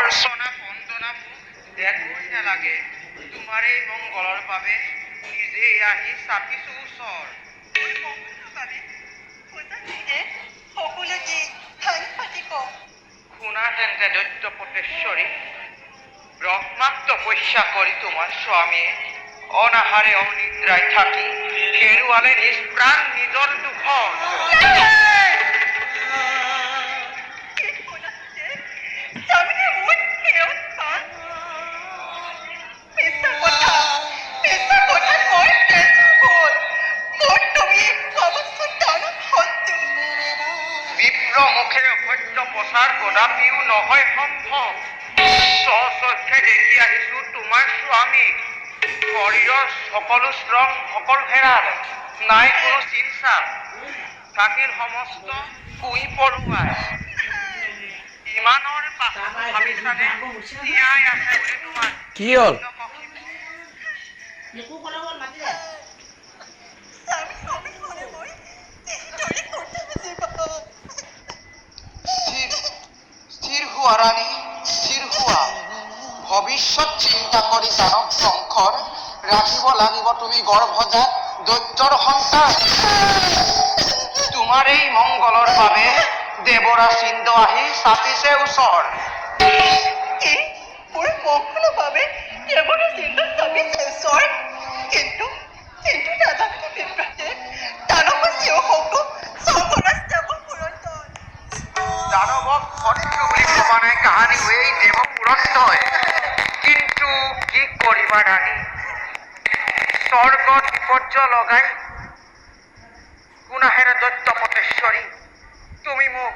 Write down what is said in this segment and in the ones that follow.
অৰ্চনা বন্দনা একোই নালাগে তোমাৰ এই মংগলৰ বাবে নিজে আহি চাপিছো ওচৰ শুনা তেন্তে দৈত্যপটেশ্বৰী ব্ৰহ্মাক তপস্যা কৰি তোমাৰ স্বামীয়ে অনাহাৰে অনিদ্ৰায় থাকি হেৰুৱালে নিজ প্ৰাণ নিজৰ দুখত বিপ্ৰমুখে অভদ্ৰ প্ৰচাৰ কদাপিও নহয় সম্ভৱ স্বচক্ষে দেখি আহিছো তোমাৰ স্বামীক শৰীৰৰ সকলো শ্ৰম সকল হেৰাল নাই কোনো চিন্তা থাকিল সমস্ত কুই পৰুৱাই ইমানৰ পাছত ভাবিছানে জীয়াই আছে বুলি তোমাৰ কি হ'ল স্থিৰ হোৱা ৰাণী স্থিৰ হোৱা ভৱিষ্যত চিন্তা কৰি জানক শংকৰ ৰাখিব লাগিব তুমি গৰ্ভজাত দৈত্যৰ সন্তান তোমাৰ এই মংগলৰ বাবে দেৱৰাজ ইন্দ্ৰ আহি চাপিছে ওচৰ মোৰ মংগলৰ বাবে দেৱৰাজ ইন্দ্ৰ চাপিছে ওচৰ কিন্তু নাজানে বিভ্ৰাতে দানৱ শিৱশক্ত স্বৰ্গৰাজ দেৱ পুৰন্দৰ দানৱক শত্ৰু বুলি ভবা নাই কাহানী এই দেৱ পুৰন্দৰ কিন্তু কি কৰিবা ৰাণী স্বৰ্গত বিপৰ্যয় লগাই কোনাহেৰে দৈত্যপটেশ্বৰী তুমি মোক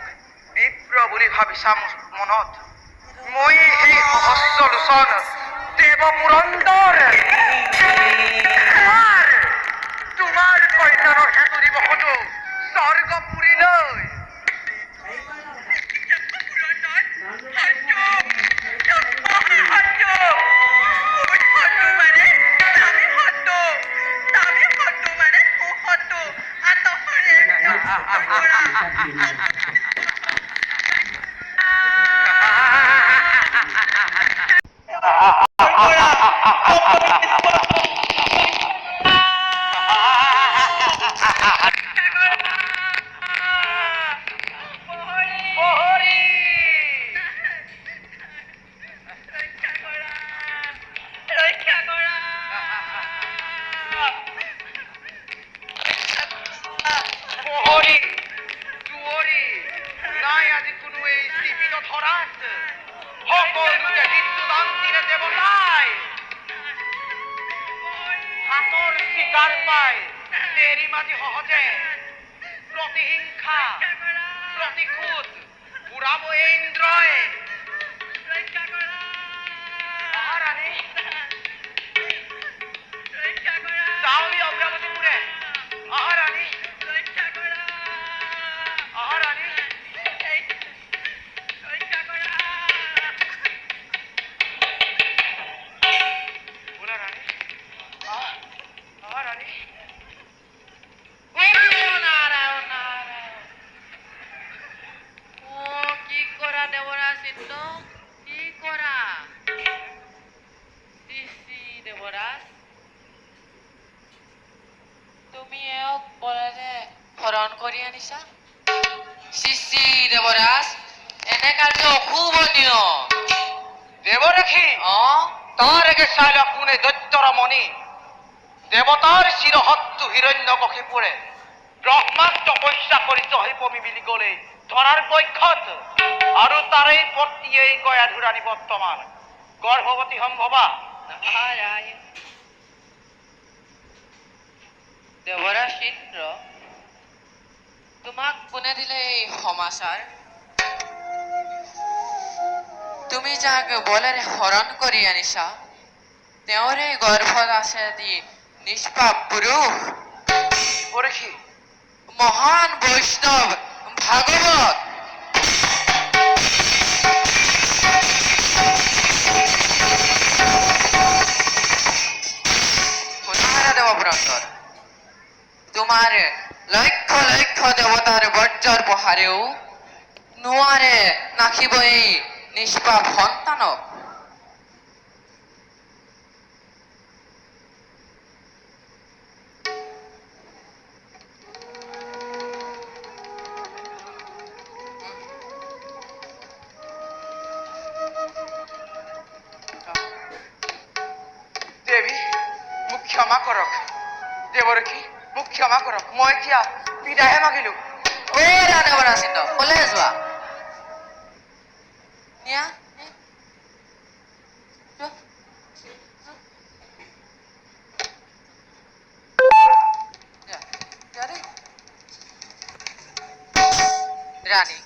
বিপ্ৰ বুলি ভাবিছা মনত মই সেই সহস্ৰ লোচন দেৱ পুৰন্দৰ তোমাৰ কল্যাণৰ হেতু দিৱসতো স্বৰ্গ পুৰীলৈ প্ৰতিহিংসা প্ৰতিশোধ পুৰাব ইন্দ্ৰই মহাৰাণী চাউলি অগ্ৰগতিপুৰে মহাৰাণী মহাৰাণী মহাৰাণী হৰণ কৰি আনিছা শ্ৰী দেৱৰাজ এনে কাৰ্য অশুভনীয় দেৱৰক্ষী তাৰ একে চাইল কোনে দৈত্যৰ মণি দেৱতাৰ চিৰহত্তু হিৰণ্যকশিপুৰে ব্ৰহ্মাক তপস্যা কৰি জহিপমি বুলি গ'লে ধৰাৰ বক্ষত আৰু তাৰেই পত্নীয়ে গয়া ধুৰাণী বৰ্তমান গৰ্ভৱতী সম্ভৱা দেৱৰাজ ইন্দ্ৰ তোমাক কোনে দিলে এই সমাচাৰ তুমি যাক বলেৰে হৰণ কৰি আনিছা তেওঁৰে গৰ্ভত আছে দি নিষ্পাপ পুৰুষ মহান বৈষ্ণৱ ভাগৱত দেৱ পুৰন্দৰ তোমাৰ লক্ষ লক্ষ দেৱতাৰ বৰ্জৰ পহাৰেও নোৱাৰে নাখিব এই নিষ্পাপ সন্তানক দেৱী মোক ক্ষমা কৰক দেৱৰক্ষী মোক ক্ষমা কৰক মই এতিয়া বিদায়হে মাগিলো ঐ ৰাধৱৰা চিন্ত কলৈ যোৱা নিয়া নি- যোৱা। যোৱা। যোৱা দেই। ৰাণী